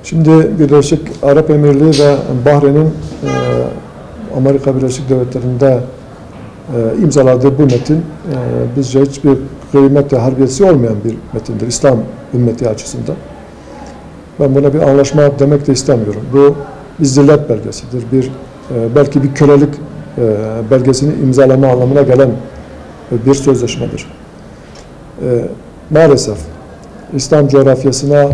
Şimdi Birleşik Arap Emirliği ve Bahreyn'in Amerika Birleşik Devletleri'nde imzaladığı bu metin bizce hiçbir kıymet ve harbiyesi olmayan bir metindir İslam ümmeti açısından. Ben buna bir anlaşma demek de istemiyorum. Bu bir zillet belgesidir. Belki bir kölelik belgesini imzalama anlamına gelen bir sözleşmedir. Maalesef İslam coğrafyasına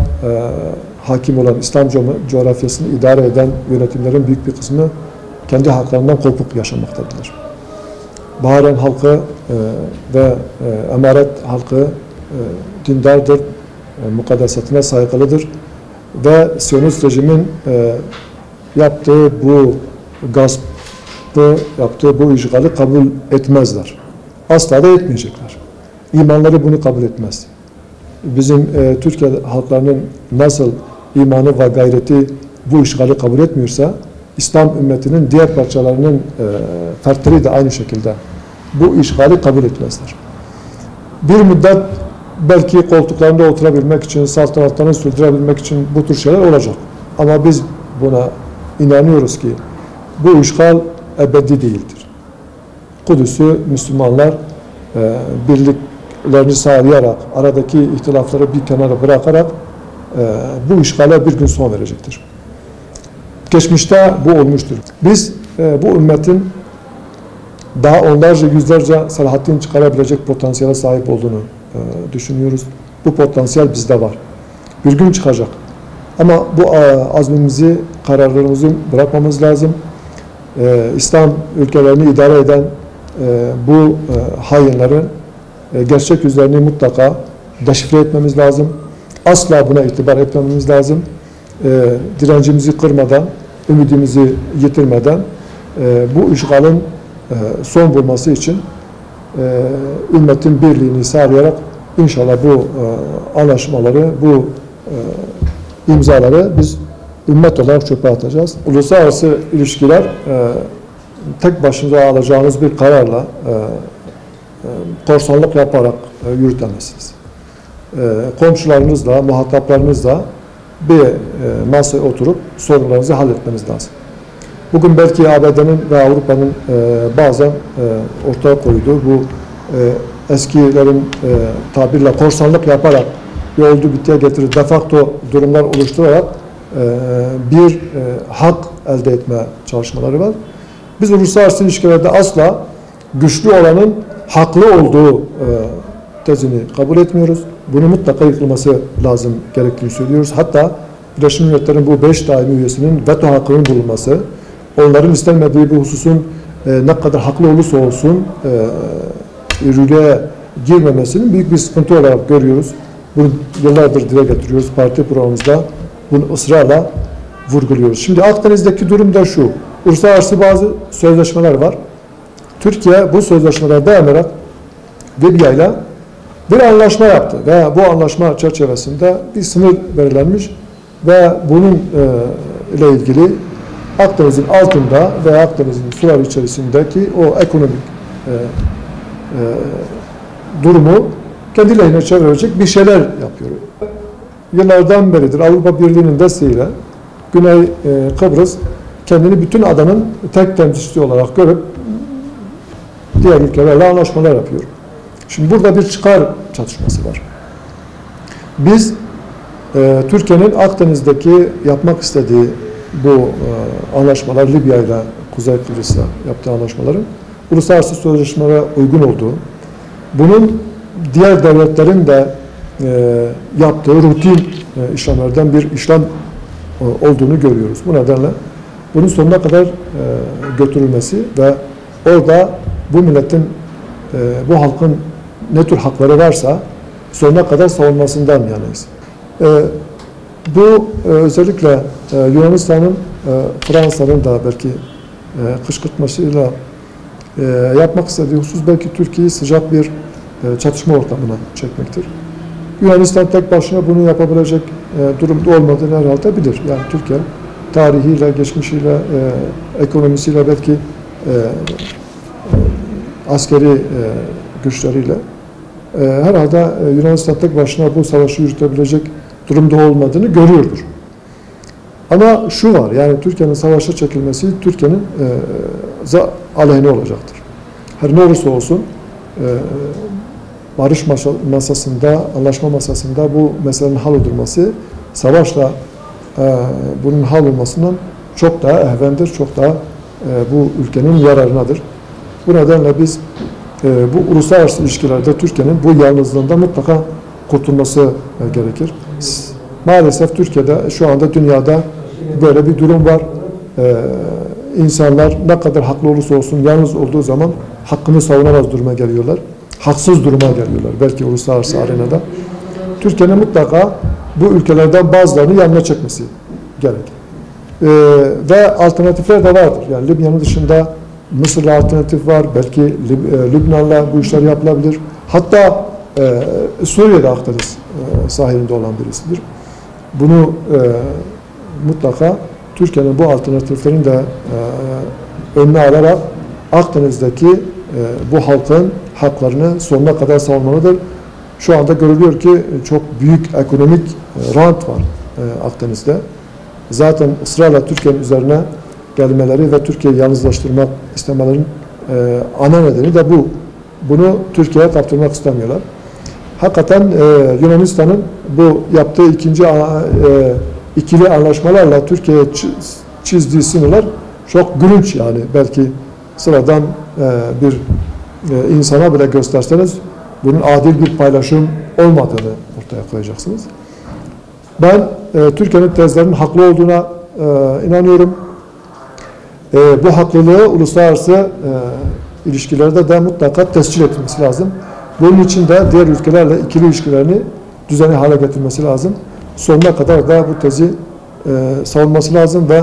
hakim olan, İslam coğrafyasını idare eden yönetimlerin büyük bir kısmı kendi haklarından kopuk yaşamaktadır. Bahreyn halkı ve emaret halkı dindardır, mukaddesatine saygılıdır ve Siyonist rejimin yaptığı bu gaspı, yaptığı bu işgali kabul etmezler. Asla da etmeyecekler. İmanları bunu kabul etmez. Bizim Türkiye halklarının nasıl imanı ve gayreti bu işgali kabul etmiyorsa, İslam ümmetinin diğer parçalarının fertleri de aynı şekilde bu işgali kabul etmezler. Bir müddet belki koltuklarında oturabilmek için, saltanatlarını sürdürebilmek için bu tür şeyler olacak. Ama biz buna inanıyoruz ki bu işgal ebedi değildir. Kudüs'ü Müslümanlar birliklerini sağlayarak, aradaki ihtilafları bir kenara bırakarak bu işgale bir gün son verecektir. Geçmişte bu olmuştur. Biz bu ümmetin daha onlarca, yüzlerce Selahaddin çıkarabilecek potansiyele sahip olduğunu düşünüyoruz. Bu potansiyel bizde var. Bir gün çıkacak. Ama bu azmimizi, kararlarımızı bırakmamız lazım. İslam ülkelerini idare eden bu hainlerin gerçek yüzlerini mutlaka deşifre etmemiz lazım. Asla buna itibar etmememiz lazım. Direncimizi kırmadan, ümidimizi yitirmeden bu işgalin son bulması için ümmetin birliğini sağlayarak inşallah bu anlaşmaları, bu imzaları biz ümmet olarak çöpe atacağız. Uluslararası ilişkiler tek başına alacağınız bir kararla korsanlık yaparak yürütemezsiniz. Komşularınızla, muhataplarınızla bir masaya oturup sorunlarınızı halletmeniz lazım. Bugün belki ABD'nin ve Avrupa'nın bazen ortaya koyduğu bu eskilerin tabirle korsanlık yaparak yoldu bittiye getirir, de facto durumlar oluşturarak bir hak elde etme çalışmaları var. Biz uluslararası ilişkilerde asla güçlü olanın haklı olduğu tezini kabul etmiyoruz. Bunu mutlaka yıkılması lazım gerektiğini söylüyoruz. Hatta Birleşmiş Milletler'in bu 5 daimi üyesinin veto hakkının bulunması, onların istenmediği bir hususun ne kadar haklı olursa olsun yürürlüğe girmemesinin büyük bir sıkıntı olarak görüyoruz. Bunu yıllardır dile getiriyoruz. Parti programımızda bunu ısrarla vurguluyoruz. Şimdi Akdeniz'deki durum da şu. Uluslararası bazı sözleşmeler var. Türkiye bu sözleşmelere dayanarak Libya'yla bir anlaşma yaptı ve bu anlaşma çerçevesinde bir sınır belirlenmiş ve bunun ile ilgili Akdeniz'in altında ve Akdeniz'in suları içerisindeki o ekonomik durumu kendi lehine çevirecek bir şeyler yapıyor. Yıllardan beridir Avrupa Birliği'nin desteğiyle Güney Kıbrıs kendini bütün adanın tek temsilcisi olarak görüp diğer ülkelerle anlaşmalar yapıyor. Şimdi burada bir çıkar çatışması var. Biz Türkiye'nin Akdeniz'deki yapmak istediği bu anlaşmalar, Libya ile Kuzey Kıbrıs'la yaptığı anlaşmaların uluslararası sözleşmelere uygun olduğu, bunun diğer devletlerin de yaptığı rutin işlemlerden bir işlem olduğunu görüyoruz. Bu nedenle bunun sonuna kadar götürülmesi ve orada bu milletin, bu halkın ne tür hakları varsa sonuna kadar savunmasından yanayız. Bu özellikle Yunanistan'ın, Fransa'nın da belki kışkırtmasıyla yapmak istediği husus belki Türkiye'yi sıcak bir çatışma ortamına çekmektir. Yunanistan tek başına bunu yapabilecek durumda olmadığını herhalde bilir. Yani Türkiye tarihiyle, geçmişiyle, ekonomisiyle belki askeri güçleriyle herhalde Yunanistan tek başına bu savaşı yürütebilecek durumda olmadığını görüyordur. Ama şu var, yani Türkiye'nin savaşa çekilmesi Türkiye'nin aleyhine olacaktır. Her ne olursa olsun barış masasında, anlaşma masasında bu meselenin hallolması savaşla bunun hallolmasından çok daha ehvendir, çok daha bu ülkenin yararınadır. Bu nedenle biz bu uluslararası ilişkilerde Türkiye'nin bu yalnızlığından mutlaka kurtulması gerekir. Maalesef Türkiye'de şu anda dünyada böyle bir durum var. İnsanlar ne kadar haklı olursa olsun yalnız olduğu zaman hakkını savunamaz duruma geliyorlar. Haksız duruma geliyorlar belki uluslararası arenada. Türkiye'nin mutlaka bu ülkelerden bazılarını yanına çekmesi gerekir. Ve alternatifler de vardır. Yani Libya'nın dışında Mısır'la alternatif var. Belki Lübnan'la bu işler yapılabilir. Hatta Suriye'de Akdeniz sahilinde olan birisidir. Bunu mutlaka Türkiye'nin bu alternatiflerin de önüne alarak Akdeniz'deki bu halkın haklarını sonuna kadar savunmalıdır. Şu anda görülüyor ki çok büyük ekonomik rant var Akdeniz'de. Zaten ısrarla Türkiye'nin üzerine gelmeleri ve Türkiye'yi yalnızlaştırmak istemelerinin ana nedeni de bu. Bunu Türkiye'ye kaptırmak istemiyorlar. Hakikaten Yunanistan'ın bu yaptığı ikili anlaşmalarla Türkiye'ye çizdiği sınırlar çok gülünç yani. Belki sıradan bir insana bile gösterseniz bunun adil bir paylaşım olmadığını ortaya koyacaksınız. Ben Türkiye'nin tezlerinin haklı olduğuna inanıyorum. Bu haklılığı uluslararası ilişkilerde de mutlaka tescil etmesi lazım. Bunun için de diğer ülkelerle ikili ilişkilerini düzenli hale getirmesi lazım. Sonuna kadar da bu tezi savunması lazım ve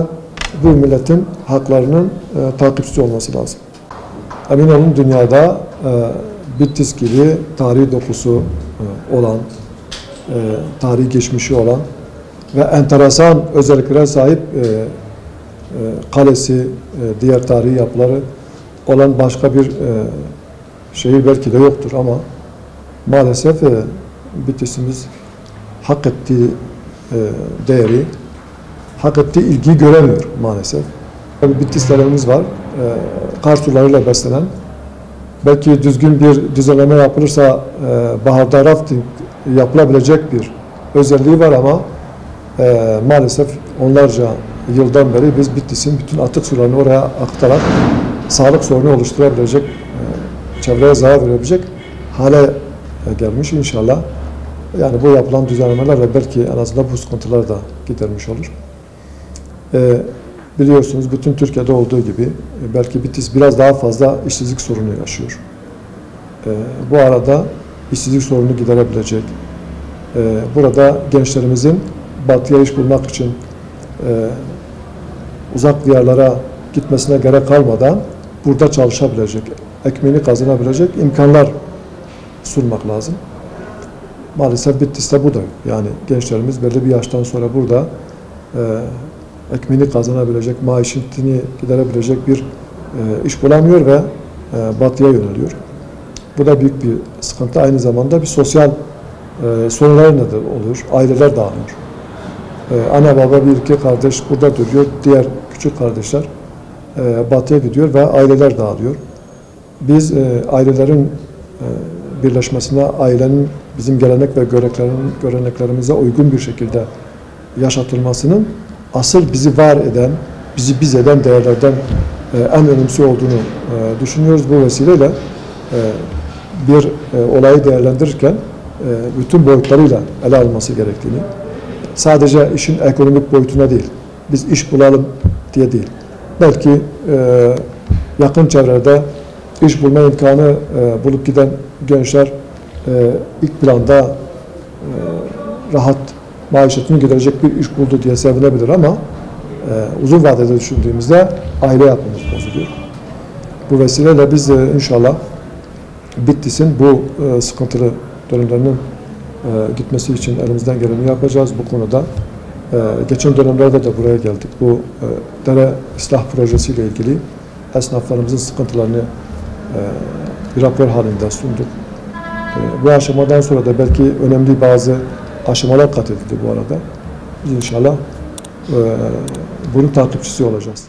bu milletin haklarının takipçisi olması lazım. Emin olun dünyada Bitlis gibi tarihi dokusu olan, tarihi geçmişi olan ve enteresan özelliklere sahip kalesi, diğer tarihi yapıları olan başka bir şehir belki de yoktur ama maalesef Bitlis'imiz hak ettiği değeri, hak ettiği ilgiyi göremiyor maalesef. Bitlislerimiz var, kar sularıyla beslenen. Belki düzgün bir düzenleme yapılırsa baharda rafting yapılabilecek bir özelliği var ama maalesef onlarca yıldan beri biz Bitlis'in bütün atık sularını oraya aktararak sağlık sorunu oluşturabilecek, çevreye zarar verebilecek hale gelmiş inşallah. Yani bu yapılan düzenlemelerle belki en azından bu sıkıntılar da gidermiş olur. Biliyorsunuz bütün Türkiye'de olduğu gibi belki Bitlis biraz daha fazla işsizlik sorunu yaşıyor. Bu arada işsizlik sorunu giderebilecek, burada gençlerimizin batıya iş bulmak için uzak diyarlara gitmesine gerek kalmadan burada çalışabilecek, ekmeğini kazanabilecek imkanlar sunmak lazım. Maalesef Bitlis'te bu da yok. Yani gençlerimiz belli bir yaştan sonra burada ekmeğini kazanabilecek, maişetini giderebilecek bir iş bulamıyor ve batıya yöneliyor. Bu da büyük bir sıkıntı. Aynı zamanda bir sosyal sorunlar neden oluyor. Aileler dağılıyor. Ana baba bir iki kardeş burada duruyor. Diğer küçük kardeşler batıya gidiyor ve aileler dağılıyor. Biz ailelerin birleşmesine, ailenin bizim gelenek ve göreneklerimize uygun bir şekilde yaşatılmasının asıl bizi var eden, bizi biz eden değerlerden en önemlisi olduğunu düşünüyoruz. Bu vesileyle bir olayı değerlendirirken bütün boyutlarıyla ele alınması gerektiğini, sadece işin ekonomik boyutuna değil, biz iş bulalım diye değil, belki yakın çevrede iş bulma imkanı bulup giden gençler ilk planda rahat maişetini giderecek bir iş buldu diye sevinebilir ama uzun vadede düşündüğümüzde aile yapımız bozuluyor. Bu vesileyle biz inşallah Bitlis'in bu sıkıntılı dönemlerinin gitmesi için elimizden geleni yapacağız bu konuda. Geçen dönemlerde de buraya geldik. Bu dere ıslah projesiyle ilgili esnaflarımızın sıkıntılarını bir rapor halinde sunduk. Bu aşamadan sonra da belki önemli bazı aşamalar kat edildi bu arada. Biz inşallah bunun takipçisi olacağız.